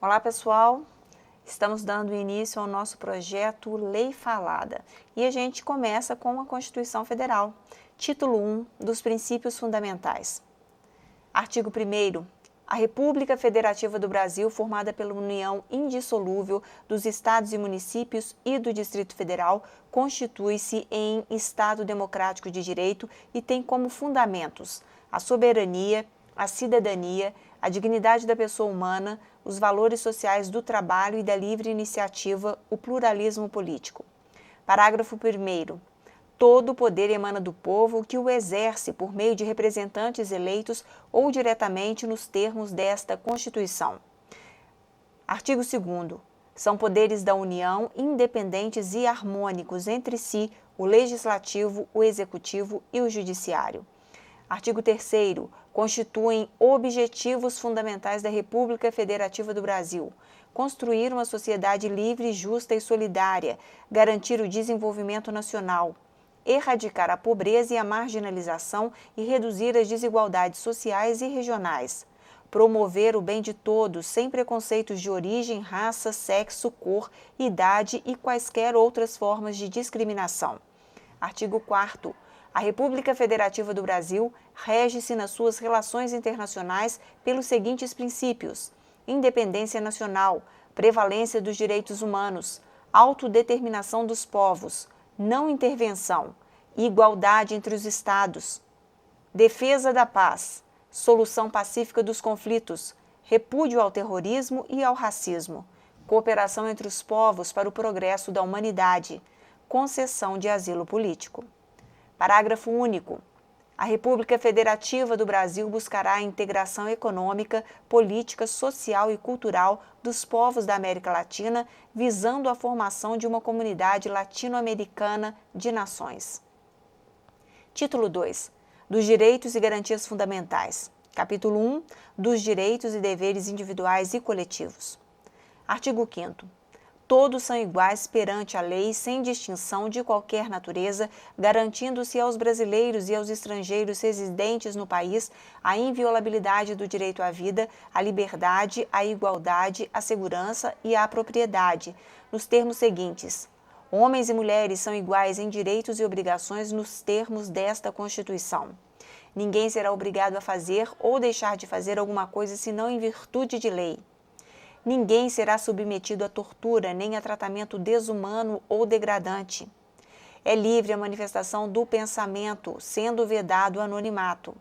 Olá pessoal, estamos dando início ao nosso projeto Lei Falada e a gente começa com a Constituição Federal, título 1 dos Princípios Fundamentais. Artigo 1º. A República Federativa do Brasil, formada pela união indissolúvel dos Estados e municípios e do Distrito Federal, constitui-se em Estado democrático de direito e tem como fundamentos a soberania, a cidadania, a dignidade da pessoa humana, os valores sociais do trabalho e da livre iniciativa, o pluralismo político. Parágrafo 1º. Todo o poder emana do povo que o exerce por meio de representantes eleitos ou diretamente nos termos desta Constituição. Artigo 2º. São poderes da União independentes e harmônicos entre si o Legislativo, o Executivo e o Judiciário. Artigo 3º. Constituem objetivos fundamentais da República Federativa do Brasil: construir uma sociedade livre, justa e solidária, garantir o desenvolvimento nacional, erradicar a pobreza e a marginalização e reduzir as desigualdades sociais e regionais, promover o bem de todos, sem preconceitos de origem, raça, sexo, cor, idade e quaisquer outras formas de discriminação. Artigo 4º. A República Federativa do Brasil rege-se nas suas relações internacionais pelos seguintes princípios: independência nacional, prevalência dos direitos humanos, autodeterminação dos povos, não intervenção, igualdade entre os Estados, defesa da paz, solução pacífica dos conflitos, repúdio ao terrorismo e ao racismo, cooperação entre os povos para o progresso da humanidade, concessão de asilo político. Parágrafo único. A República Federativa do Brasil buscará a integração econômica, política, social e cultural dos povos da América Latina, visando a formação de uma comunidade latino-americana de nações. Título 2. Dos Direitos e Garantias Fundamentais. Capítulo 1. Dos Direitos e Deveres Individuais e Coletivos. Artigo 5º. Todos são iguais perante a lei, sem distinção de qualquer natureza, garantindo-se aos brasileiros e aos estrangeiros residentes no país a inviolabilidade do direito à vida, à liberdade, à igualdade, à segurança e à propriedade, nos termos seguintes: homens e mulheres são iguais em direitos e obrigações nos termos desta Constituição. Ninguém será obrigado a fazer ou deixar de fazer alguma coisa senão em virtude de lei. Ninguém será submetido à tortura nem a tratamento desumano ou degradante. É livre a manifestação do pensamento, sendo vedado o anonimato.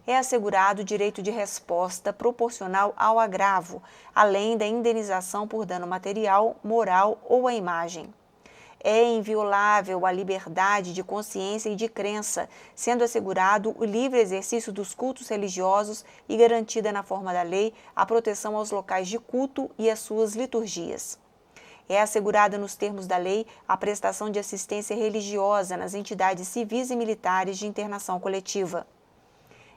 É assegurado o direito de resposta proporcional ao agravo, além da indenização por dano material, moral ou à imagem. É inviolável a liberdade de consciência e de crença, sendo assegurado o livre exercício dos cultos religiosos e garantida na forma da lei a proteção aos locais de culto e às suas liturgias. É assegurada nos termos da lei a prestação de assistência religiosa nas entidades civis e militares de internação coletiva.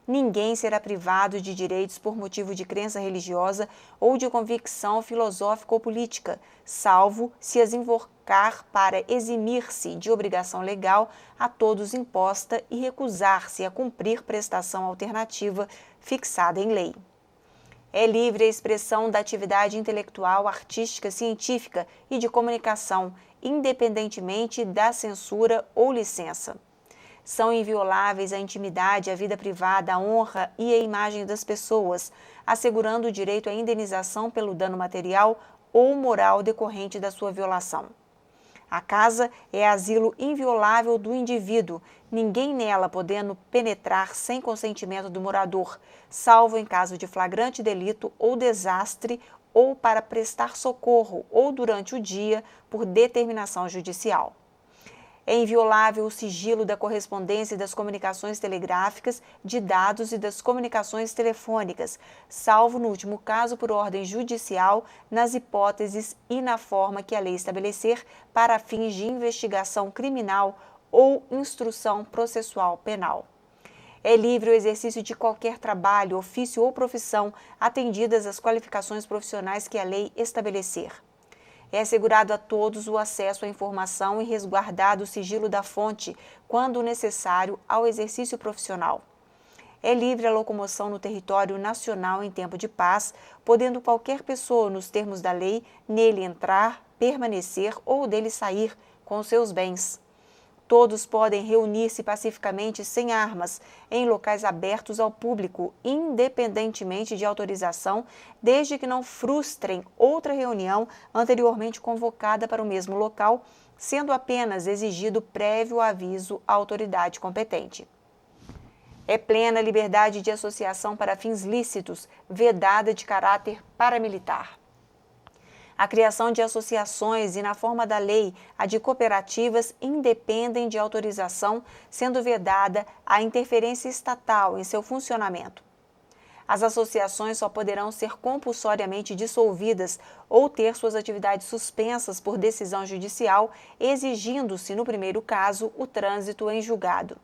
Ninguém será privado de direitos por motivo de crença religiosa ou de convicção filosófica ou política, salvo se as invocar para eximir-se de obrigação legal a todos imposta e recusar-se a cumprir prestação alternativa fixada em lei. É livre a expressão da atividade intelectual, artística, científica e de comunicação, independentemente da censura ou licença. São invioláveis a intimidade, a vida privada, a honra e a imagem das pessoas, assegurando o direito à indenização pelo dano material ou moral decorrente da sua violação. A casa é asilo inviolável do indivíduo, ninguém nela podendo penetrar sem consentimento do morador, salvo em caso de flagrante delito ou desastre ou para prestar socorro ou durante o dia por determinação judicial. É inviolável o sigilo da correspondência e das comunicações telegráficas, de dados e das comunicações telefônicas, salvo no último caso por ordem judicial, nas hipóteses e na forma que a lei estabelecer para fins de investigação criminal ou instrução processual penal. É livre o exercício de qualquer trabalho, ofício ou profissão, atendidas as qualificações profissionais que a lei estabelecer. É assegurado a todos o acesso à informação e resguardado o sigilo da fonte, quando necessário, ao exercício profissional. É livre a locomoção no território nacional em tempo de paz, podendo qualquer pessoa, nos termos da lei, nele entrar, permanecer ou dele sair com seus bens. Todos podem reunir-se pacificamente sem armas, em locais abertos ao público, independentemente de autorização, desde que não frustrem outra reunião anteriormente convocada para o mesmo local, sendo apenas exigido prévio aviso à autoridade competente. É plena liberdade de associação para fins lícitos, vedada de caráter paramilitar. A criação de associações e, na forma da lei, a de cooperativas independem de autorização, sendo vedada a interferência estatal em seu funcionamento. As associações só poderão ser compulsoriamente dissolvidas ou ter suas atividades suspensas por decisão judicial, exigindo-se, no primeiro caso, o trânsito em julgado.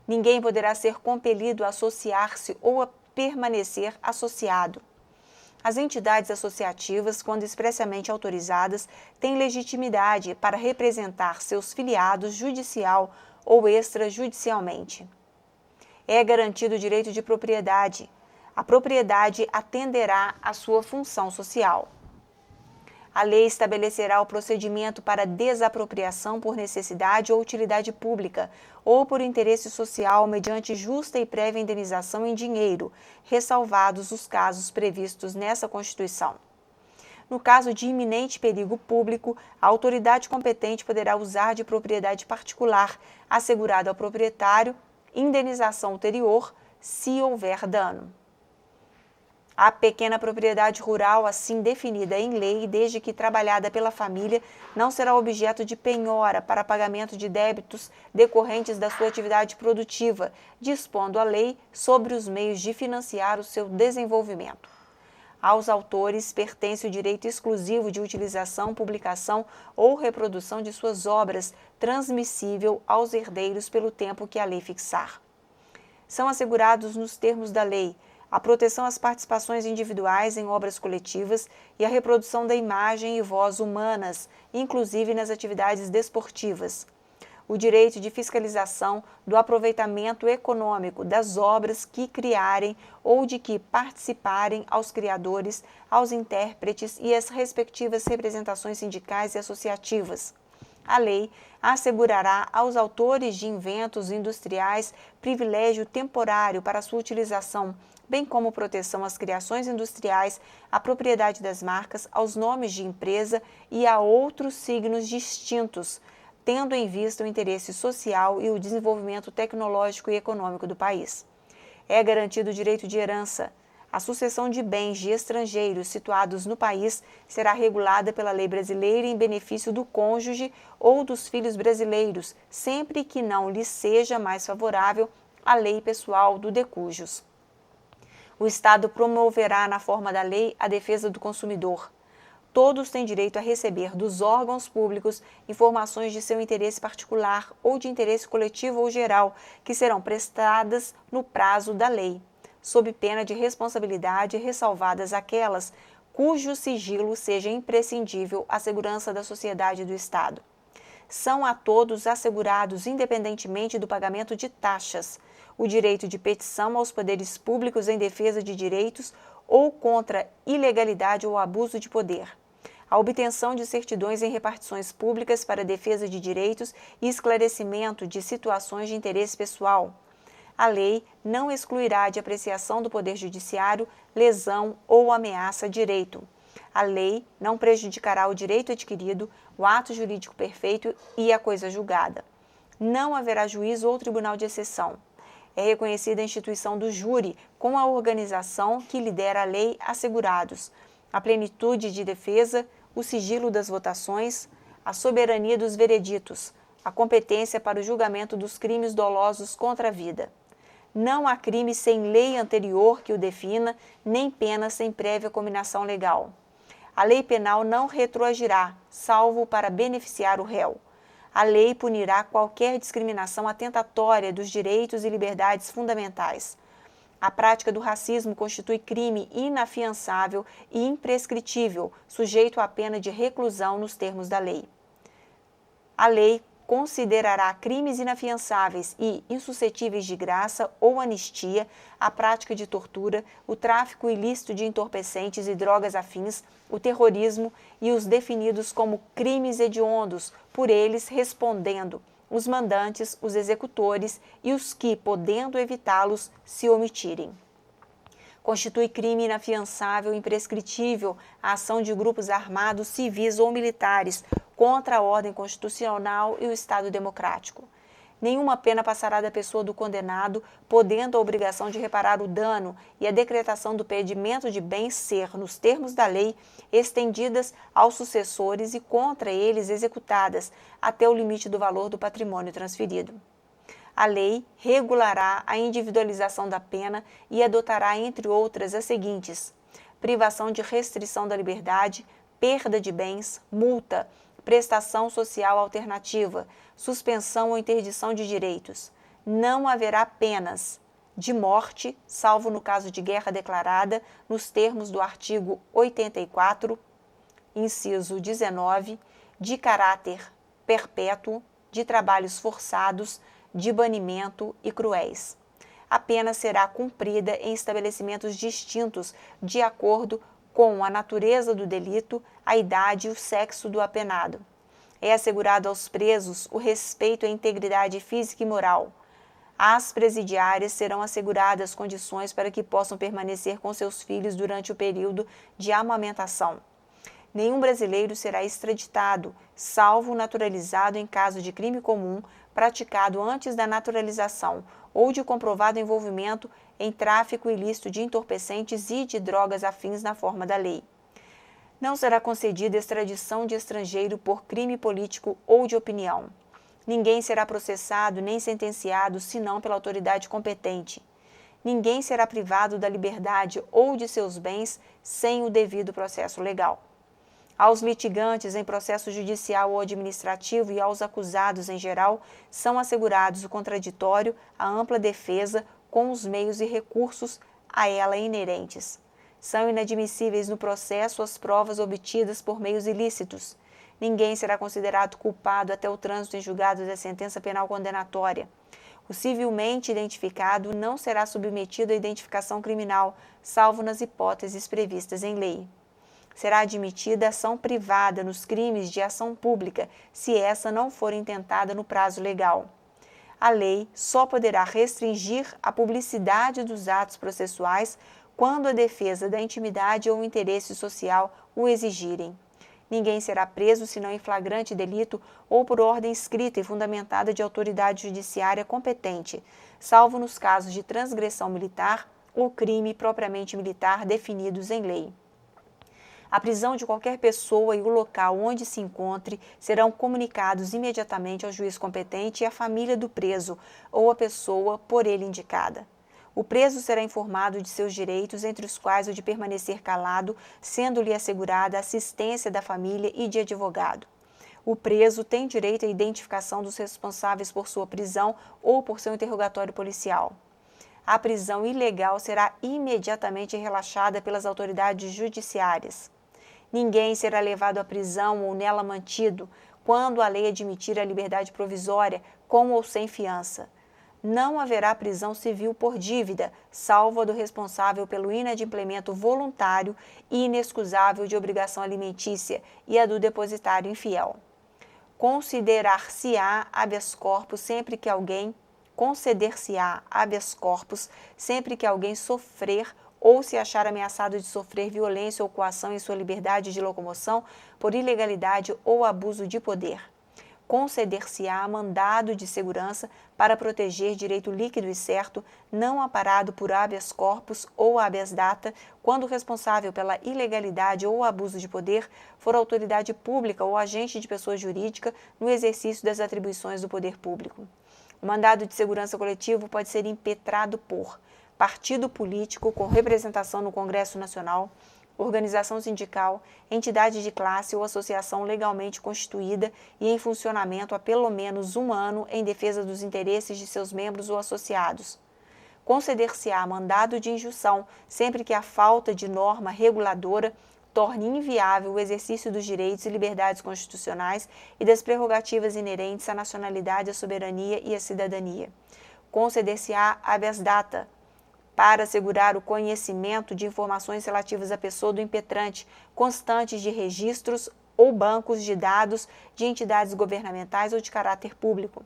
Ninguém poderá ser compelido a associar-se ou a permanecer associado. As entidades associativas, quando expressamente autorizadas, têm legitimidade para representar seus filiados judicial ou extrajudicialmente. É garantido o direito de propriedade. A propriedade atenderá à sua função social. A lei estabelecerá o procedimento para desapropriação por necessidade ou utilidade pública, ou por interesse social, mediante justa e prévia indenização em dinheiro, ressalvados os casos previstos nessa Constituição. No caso de iminente perigo público, a autoridade competente poderá usar de propriedade particular, assegurada ao proprietário, indenização ulterior, se houver dano. A pequena propriedade rural, assim definida em lei, desde que trabalhada pela família, não será objeto de penhora para pagamento de débitos decorrentes da sua atividade produtiva, dispondo a lei sobre os meios de financiar o seu desenvolvimento. Aos autores pertence o direito exclusivo de utilização, publicação ou reprodução de suas obras, transmissível aos herdeiros pelo tempo que a lei fixar. São assegurados nos termos da lei a proteção às participações individuais em obras coletivas e a reprodução da imagem e voz humanas, inclusive nas atividades desportivas. O direito de fiscalização do aproveitamento econômico das obras que criarem ou de que participarem aos criadores, aos intérpretes e às respectivas representações sindicais e associativas. A lei assegurará aos autores de inventos industriais privilégio temporário para sua utilização, bem como proteção às criações industriais, à propriedade das marcas, aos nomes de empresa e a outros signos distintos, tendo em vista o interesse social e o desenvolvimento tecnológico e econômico do país. É garantido o direito de herança. A sucessão de bens de estrangeiros situados no país será regulada pela lei brasileira em benefício do cônjuge ou dos filhos brasileiros, sempre que não lhes seja mais favorável a lei pessoal do decujus. O Estado promoverá, na forma da lei, a defesa do consumidor. Todos têm direito a receber dos órgãos públicos informações de seu interesse particular ou de interesse coletivo ou geral, que serão prestadas no prazo da lei, sob pena de responsabilidade, ressalvadas aquelas cujo sigilo seja imprescindível à segurança da sociedade e do Estado. São a todos assegurados, independentemente do pagamento de taxas, o direito de petição aos poderes públicos em defesa de direitos ou contra ilegalidade ou abuso de poder, a obtenção de certidões em repartições públicas para defesa de direitos e esclarecimento de situações de interesse pessoal. A lei não excluirá de apreciação do Poder Judiciário lesão ou ameaça a direito. A lei não prejudicará o direito adquirido, o ato jurídico perfeito e a coisa julgada. Não haverá juízo ou tribunal de exceção. É reconhecida a instituição do júri com a organização que lhe der a lei assegurados, a plenitude de defesa, o sigilo das votações, a soberania dos vereditos, a competência para o julgamento dos crimes dolosos contra a vida. Não há crime sem lei anterior que o defina, nem pena sem prévia cominação legal. A lei penal não retroagirá, salvo para beneficiar o réu. A lei punirá qualquer discriminação atentatória dos direitos e liberdades fundamentais. A prática do racismo constitui crime inafiançável e imprescritível, sujeito à pena de reclusão nos termos da lei. A lei considerará crimes inafiançáveis e insuscetíveis de graça ou anistia a prática de tortura, o tráfico ilícito de entorpecentes e drogas afins, o terrorismo e os definidos como crimes hediondos, por eles respondendo os mandantes, os executores e os que, podendo evitá-los, se omitirem. Constitui crime inafiançável e imprescritível a ação de grupos armados, civis ou militares contra a ordem constitucional e o Estado democrático. Nenhuma pena passará da pessoa do condenado, podendo a obrigação de reparar o dano e a decretação do pedimento de bens ser, nos termos da lei, estendidas aos sucessores e contra eles executadas até o limite do valor do patrimônio transferido. A lei regulará a individualização da pena e adotará, entre outras, as seguintes: privação de restrição da liberdade, perda de bens, multa, prestação social alternativa, suspensão ou interdição de direitos. Não haverá penas de morte, salvo no caso de guerra declarada, nos termos do artigo 84, inciso 19, de caráter perpétuo, de trabalhos forçados, de banimento e cruéis. A pena será cumprida em estabelecimentos distintos de acordo com a natureza do delito, a idade e o sexo do apenado. É assegurado aos presos o respeito à integridade física e moral. Às presidiárias serão asseguradas condições para que possam permanecer com seus filhos durante o período de amamentação. Nenhum brasileiro será extraditado, salvo naturalizado em caso de crime comum praticado antes da naturalização ou de comprovado envolvimento em tráfico ilícito de entorpecentes e de drogas afins na forma da lei. Não será concedida extradição de estrangeiro por crime político ou de opinião. Ninguém será processado nem sentenciado senão pela autoridade competente. Ninguém será privado da liberdade ou de seus bens sem o devido processo legal. Aos litigantes em processo judicial ou administrativo e aos acusados em geral, são assegurados o contraditório, a ampla defesa, com os meios e recursos a ela inerentes. São inadmissíveis no processo as provas obtidas por meios ilícitos. Ninguém será considerado culpado até o trânsito em julgado da sentença penal condenatória. O civilmente identificado não será submetido à identificação criminal, salvo nas hipóteses previstas em lei. Será admitida ação privada nos crimes de ação pública, se essa não for intentada no prazo legal. A lei só poderá restringir a publicidade dos atos processuais quando a defesa da intimidade ou o interesse social o exigirem. Ninguém será preso senão em flagrante delito ou por ordem escrita e fundamentada de autoridade judiciária competente, salvo nos casos de transgressão militar ou crime propriamente militar definidos em lei. A prisão de qualquer pessoa e o local onde se encontre serão comunicados imediatamente ao juiz competente e à família do preso ou à pessoa por ele indicada. O preso será informado de seus direitos, entre os quais o de permanecer calado, sendo-lhe assegurada a assistência da família e de advogado. O preso tem direito à identificação dos responsáveis por sua prisão ou por seu interrogatório policial. A prisão ilegal será imediatamente relaxada pelas autoridades judiciárias. Ninguém será levado à prisão ou nela mantido quando a lei admitir a liberdade provisória, com ou sem fiança. Não haverá prisão civil por dívida, salvo a do responsável pelo inadimplemento voluntário e inexcusável de obrigação alimentícia e a do depositário infiel. Conceder-se-á habeas corpus sempre que alguém sofrer ou se achar ameaçado de sofrer violência ou coação em sua liberdade de locomoção por ilegalidade ou abuso de poder. Conceder-se-á mandado de segurança para proteger direito líquido e certo, não amparado por habeas corpus ou habeas data, quando o responsável pela ilegalidade ou abuso de poder for autoridade pública ou agente de pessoa jurídica no exercício das atribuições do poder público. O mandado de segurança coletivo pode ser impetrado por partido político com representação no Congresso Nacional, organização sindical, entidade de classe ou associação legalmente constituída e em funcionamento há pelo menos 1 ano em defesa dos interesses de seus membros ou associados. Conceder-se-á mandado de injunção sempre que a falta de norma reguladora torne inviável o exercício dos direitos e liberdades constitucionais e das prerrogativas inerentes à nacionalidade, à soberania e à cidadania. Conceder-se-á habeas data para assegurar o conhecimento de informações relativas à pessoa do impetrante, constantes de registros ou bancos de dados de entidades governamentais ou de caráter público,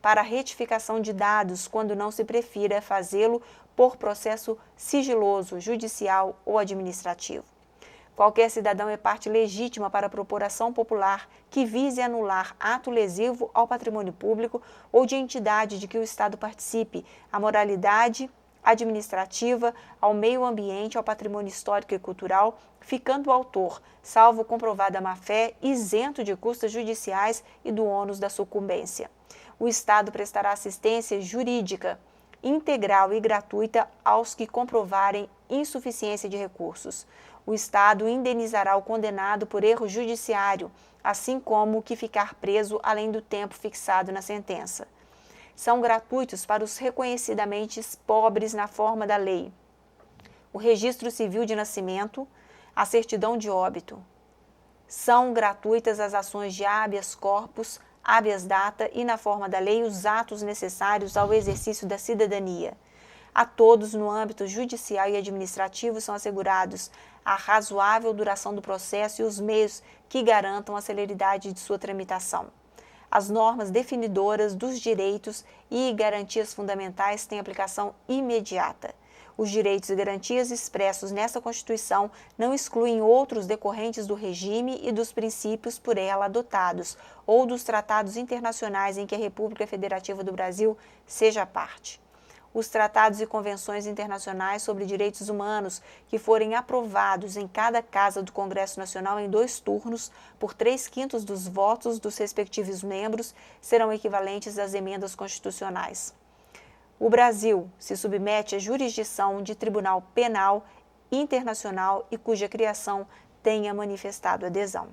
para a retificação de dados, quando não se prefira fazê-lo por processo sigiloso, judicial ou administrativo. Qualquer cidadão é parte legítima para propor ação popular que vise anular ato lesivo ao patrimônio público ou de entidade de que o Estado participe, à moralidade administrativa, ao meio ambiente, ao patrimônio histórico e cultural, ficando o autor, salvo comprovada má-fé, isento de custas judiciais e do ônus da sucumbência. O Estado prestará assistência jurídica integral e gratuita aos que comprovarem insuficiência de recursos. O Estado indenizará o condenado por erro judiciário, assim como o que ficar preso além do tempo fixado na sentença. São gratuitos para os reconhecidamente pobres na forma da lei o registro civil de nascimento, a certidão de óbito. São gratuitas as ações de habeas corpus, habeas data e, na forma da lei, os atos necessários ao exercício da cidadania. A todos, no âmbito judicial e administrativo, são assegurados a razoável duração do processo e os meios que garantam a celeridade de sua tramitação. As normas definidoras dos direitos e garantias fundamentais têm aplicação imediata. Os direitos e garantias expressos nesta Constituição não excluem outros decorrentes do regime e dos princípios por ela adotados ou dos tratados internacionais em que a República Federativa do Brasil seja parte. Os tratados e convenções internacionais sobre direitos humanos que forem aprovados em cada casa do Congresso Nacional em 2 turnos, por 3/5 dos votos dos respectivos membros, serão equivalentes às emendas constitucionais. O Brasil se submete à jurisdição de Tribunal Penal Internacional e cuja criação tenha manifestado adesão.